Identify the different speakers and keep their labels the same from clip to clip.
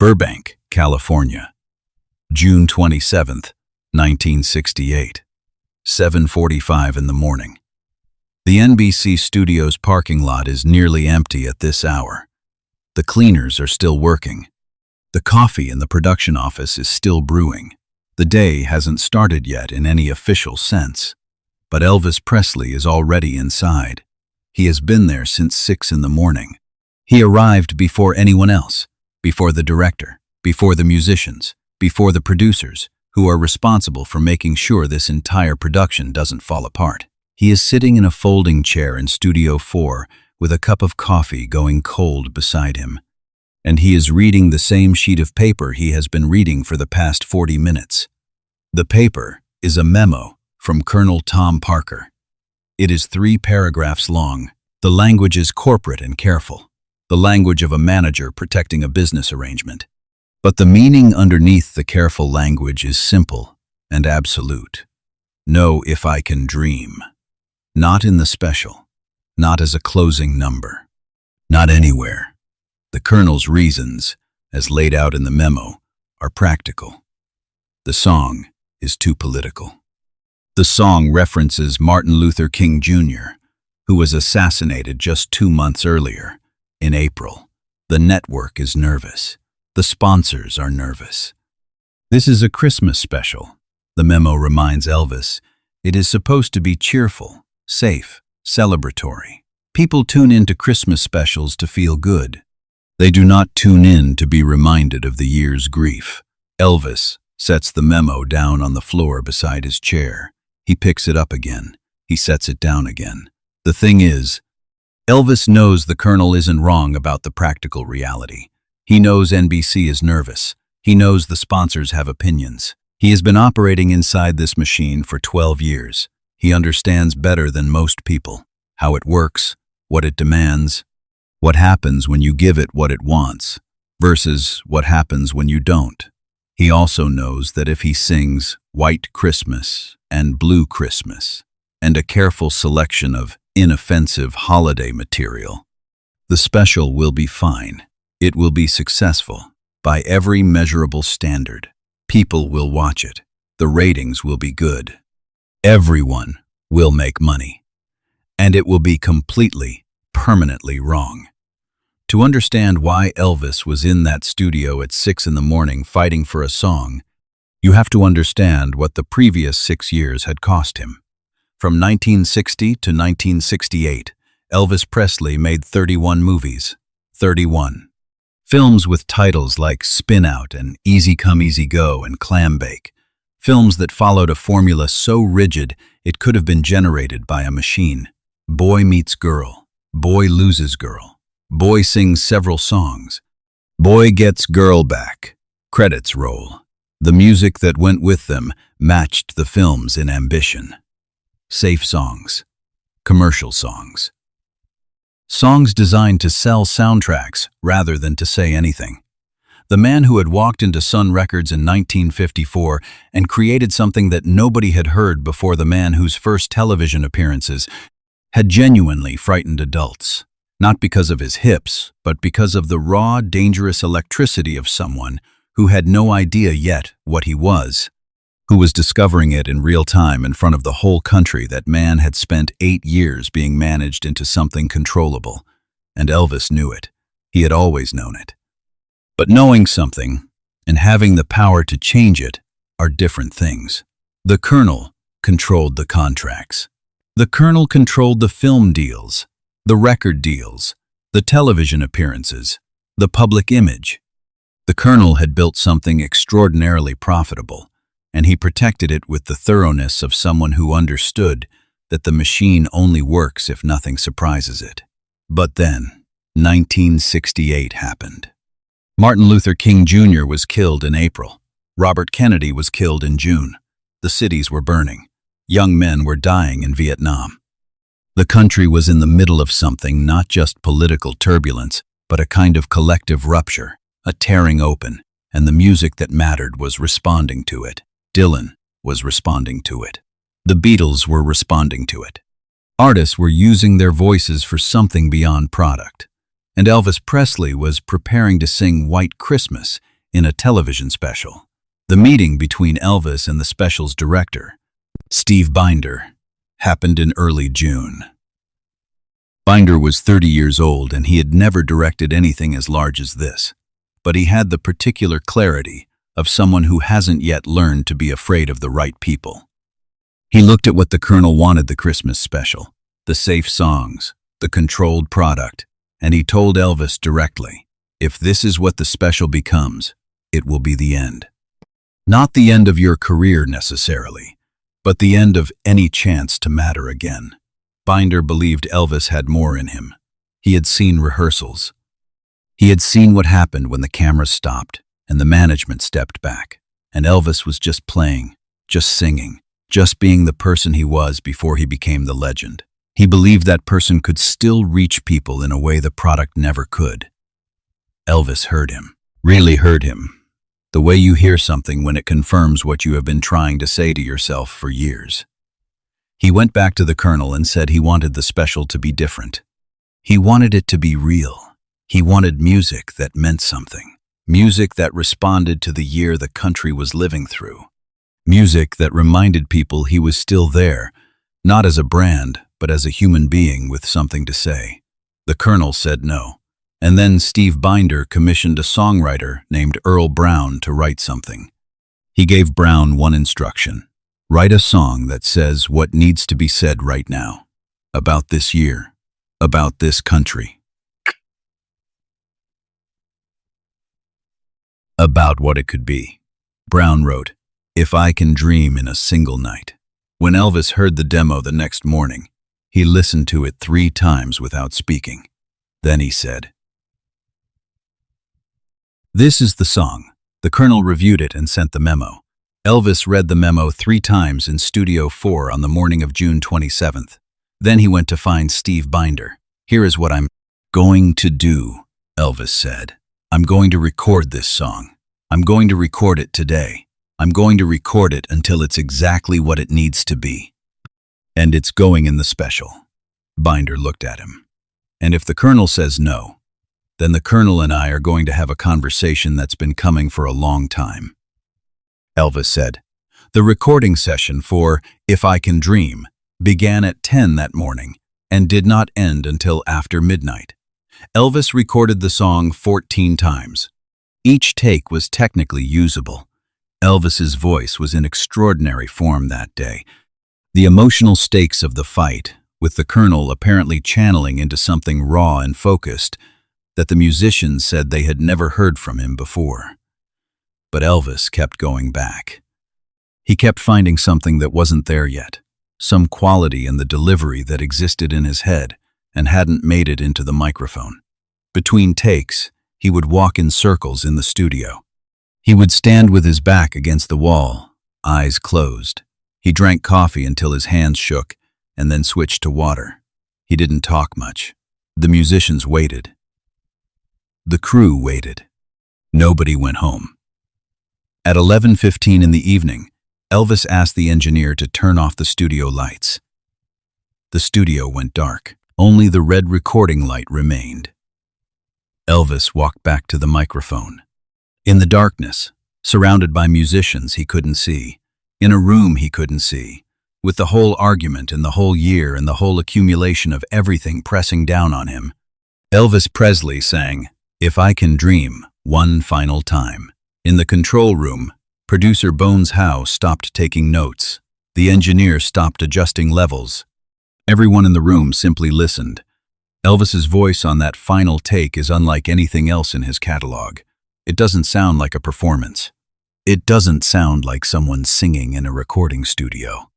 Speaker 1: Burbank, California, June 27, 1968, 7:45 in the morning. The NBC studio's parking lot is nearly empty at this hour. The cleaners are still working. The coffee in the production office is still brewing. The day hasn't started yet in any official sense. But Elvis Presley is already inside. He has been there since 6 in the morning. He arrived before anyone else, before the director, before the musicians, before the producers, who are responsible for making sure this entire production doesn't fall apart. He is sitting in a folding chair in Studio 4 with a cup of coffee going cold beside him. And he is reading the same sheet of paper he has been reading for the past 40 minutes. The paper is a memo from Colonel Tom Parker. It is 3 paragraphs long. The language is corporate and careful, the language of a manager protecting a business arrangement. But the meaning underneath the careful language is simple and absolute. Know if I can dream. Not in the special, not as a closing number, not anywhere. The Colonel's reasons, as laid out in the memo, are practical. The song is too political. The song references Martin Luther King Jr., who was assassinated just 2 months earlier, in April. The network is nervous. The sponsors are nervous. This is a Christmas special. The memo reminds Elvis it is supposed to be cheerful, safe, celebratory. People tune into Christmas specials to feel good. They do not tune in to be reminded of the year's grief. Elvis sets the memo down on the floor beside his chair. He picks it up again. He sets it down again. The thing is, Elvis knows the Colonel isn't wrong about the practical reality. He knows NBC is nervous. He knows the sponsors have opinions. He has been operating inside this machine for 12 years. He understands better than most people how it works, what it demands, what happens when you give it what it wants, versus what happens when you don't. He also knows that if he sings White Christmas and Blue Christmas and a careful selection of inoffensive holiday material, the special will be fine. It will be successful by every measurable standard. People will watch it. The ratings will be good. Everyone will make money. And it will be completely, permanently wrong. To understand why Elvis was in that studio at 6 in the morning fighting for a song, you have to understand what the previous 6 years had cost him. From 1960 to 1968, Elvis Presley made 31 movies. 31. Films with titles like Spin Out and Easy Come Easy Go and Clam Bake. Films that followed a formula so rigid it could have been generated by a machine. Boy meets girl. Boy loses girl. Boy sings several songs. Boy gets girl back. Credits roll. The music that went with them matched the films in ambition. Safe songs. Commercial songs. Songs designed to sell soundtracks rather than to say anything. The man who had walked into Sun Records in 1954 and created something that nobody had heard before, the man whose first television appearances had genuinely frightened adults. Not because of his hips, but because of the raw, dangerous electricity of someone who had no idea yet what he was, who was discovering it in real time in front of the whole country. That man had spent 8 years being managed into something controllable, and Elvis knew it. He had always known it. But knowing something and having the power to change it are different things. The Colonel controlled the contracts. The Colonel controlled the film deals, the record deals, the television appearances, the public image. The Colonel had built something extraordinarily profitable, and he protected it with the thoroughness of someone who understood that the machine only works if nothing surprises it. But then, 1968 happened. Martin Luther King Jr. was killed in April. Robert Kennedy was killed in June. The cities were burning. Young men were dying in Vietnam. The country was in the middle of something, not just political turbulence, but a kind of collective rupture, a tearing open, and the music that mattered was responding to it. Dylan was responding to it. The Beatles were responding to it. Artists were using their voices for something beyond product. And Elvis Presley was preparing to sing White Christmas in a television special. The meeting between Elvis and the special's director, Steve Binder, happened in early June. Binder was 30 years old and he had never directed anything as large as this, but he had the particular clarity of someone who hasn't yet learned to be afraid of the right people. He looked at what the Colonel wanted: the Christmas special, the safe songs, the controlled product, and he told Elvis directly, if this is what the special becomes, it will be the end. Not the end of your career necessarily, but the end of any chance to matter again. Binder believed Elvis had more in him. He had seen rehearsals. He had seen what happened when the camera stopped and the management stepped back, and Elvis was just playing, just singing, just being the person he was before he became the legend. He believed that person could still reach people in a way the product never could. Elvis heard him, really heard him. The way you hear something when it confirms what you have been trying to say to yourself for years. He went back to the Colonel and said he wanted the special to be different. He wanted it to be real. He wanted music that meant something. Music that responded to the year the country was living through. Music that reminded people he was still there, not as a brand, but as a human being with something to say. The Colonel said no. And then Steve Binder commissioned a songwriter named Earl Brown to write something. He gave Brown one instruction: write a song that says what needs to be said right now, about this year, about this country, about what it could be. Brown wrote, "If I Can Dream in a Single Night." When Elvis heard the demo the next morning, he listened to it 3 times without speaking. Then he said, "This is the song." The Colonel reviewed it and sent the memo. Elvis read the memo 3 times in Studio 4 on the morning of June 27th. Then he went to find Steve Binder. "Here is what I'm going to do," Elvis said. "I'm going to record this song. I'm going to record it today. I'm going to record it until it's exactly what it needs to be. And it's going in the special." Binder looked at him. "And if the Colonel says no, then the Colonel and I are going to have a conversation that's been coming for a long time." Elvis said. The recording session for If I Can Dream began at 10 that morning and did not end until after midnight. Elvis recorded the song 14 times. Each take was technically usable. Elvis's voice was in extraordinary form that day. The emotional stakes of the fight, with the Colonel apparently channeling into something raw and focused, that the musicians said they had never heard from him before. But Elvis kept going back. He kept finding something that wasn't there yet, some quality in the delivery that existed in his head and hadn't made it into the microphone. Between takes, he would walk in circles in the studio. He would stand with his back against the wall, eyes closed. He drank coffee until his hands shook and then switched to water. He didn't talk much. The musicians waited. The crew waited. Nobody went home. At 11:15 in the evening, Elvis asked the engineer to turn off the studio lights. The studio went dark. Only the red recording light remained. Elvis walked back to the microphone. In the darkness, surrounded by musicians he couldn't see, in a room he couldn't see, with the whole argument and the whole year and the whole accumulation of everything pressing down on him, Elvis Presley sang If I Can Dream one final time. In the control room, producer Bones Howe stopped taking notes. The engineer stopped adjusting levels. Everyone in the room simply listened. Elvis's voice on that final take is unlike anything else in his catalog. It doesn't sound like a performance. It doesn't sound like someone singing in a recording studio.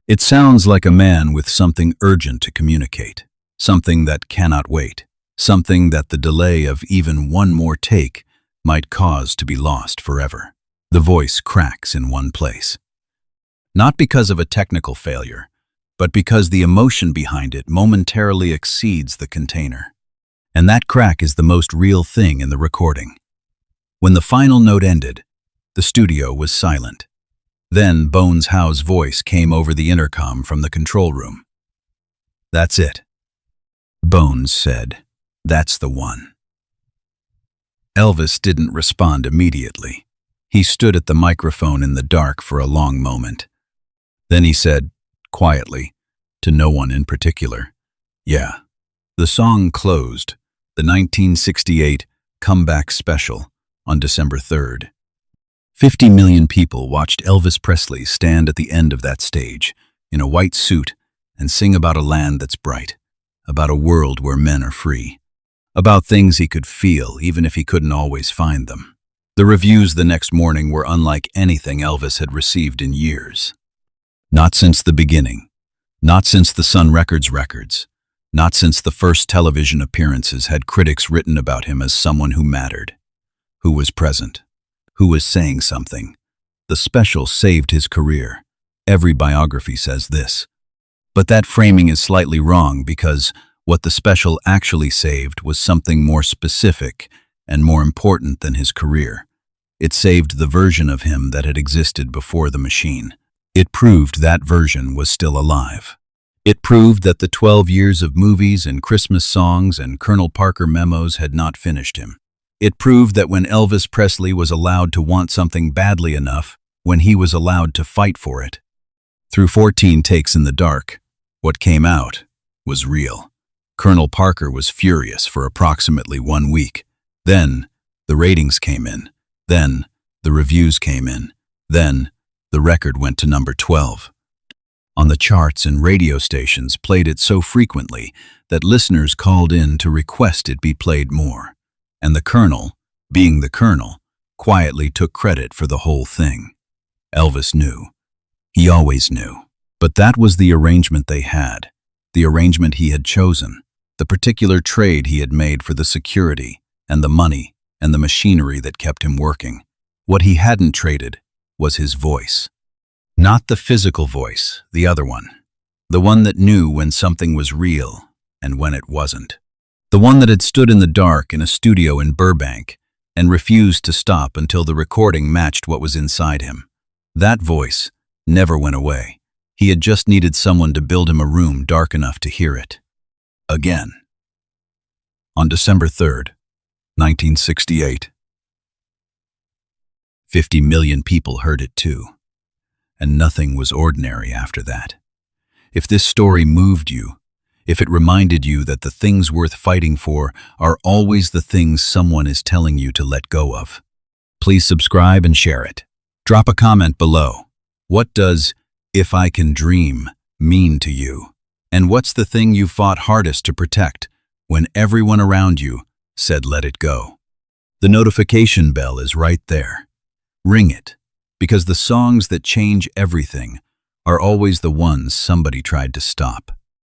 Speaker 1: It sounds like a man with something urgent to communicate, something that cannot wait, something that the delay of even one more take might cause to be lost forever. The voice cracks in one place. Not because of a technical failure, but because the emotion behind it momentarily exceeds the container. And that crack is the most real thing in the recording. When the final note ended, the studio was silent. Then Bones Howe's voice came over the intercom from the control room. "That's it," Bones said. "That's the one." Elvis didn't respond immediately. He stood at the microphone in the dark for a long moment. Then he said, quietly, to no one in particular, "Yeah." The song closed, the 1968 Comeback Special, on December 3rd. 50 million people watched Elvis Presley stand at the end of that stage, in a white suit, and sing about a land that's bright, about a world where men are free, about things he could feel even if he couldn't always find them. The reviews the next morning were unlike anything Elvis had received in years. Not since the beginning, not since the Sun records, not since the first television appearances had critics written about him as someone who mattered, who was present, who was saying something. The special saved his career. Every biography says this. But that framing is slightly wrong because what the special actually saved was something more specific and more important than his career. It saved the version of him that had existed before the machine. It proved that version was still alive. It proved that the 12 years of movies and Christmas songs and Colonel Parker memos had not finished him. It proved that when Elvis Presley was allowed to want something badly enough, when he was allowed to fight for it. Through 14 takes in the dark, what came out was real. Colonel Parker was furious for approximately 1 week. Then, the ratings came in. Then, the reviews came in. Then, the record went to number 12. On the charts and radio stations played it so frequently that listeners called in to request it be played more. And the Colonel, being the Colonel, quietly took credit for the whole thing. Elvis knew. He always knew. But that was the arrangement they had, the arrangement he had chosen, the particular trade he had made for the security and the money and the machinery that kept him working. What he hadn't traded was his voice. Not the physical voice, the other one. The one that knew when something was real and when it wasn't. The one that had stood in the dark in a studio in Burbank and refused to stop until the recording matched what was inside him. That voice never went away. He had just needed someone to build him a room dark enough to hear it. Again. On December 3rd, 1968. 50 million people heard it too. And nothing was ordinary after that. If this story moved you, if it reminded you that the things worth fighting for are always the things someone is telling you to let go of, please subscribe and share it. Drop a comment below. What does "if I can dream" mean to you? And what's the thing you fought hardest to protect when everyone around you said let it go? The notification bell is right there. Ring it, because the songs that change everything are always the ones somebody tried to stop.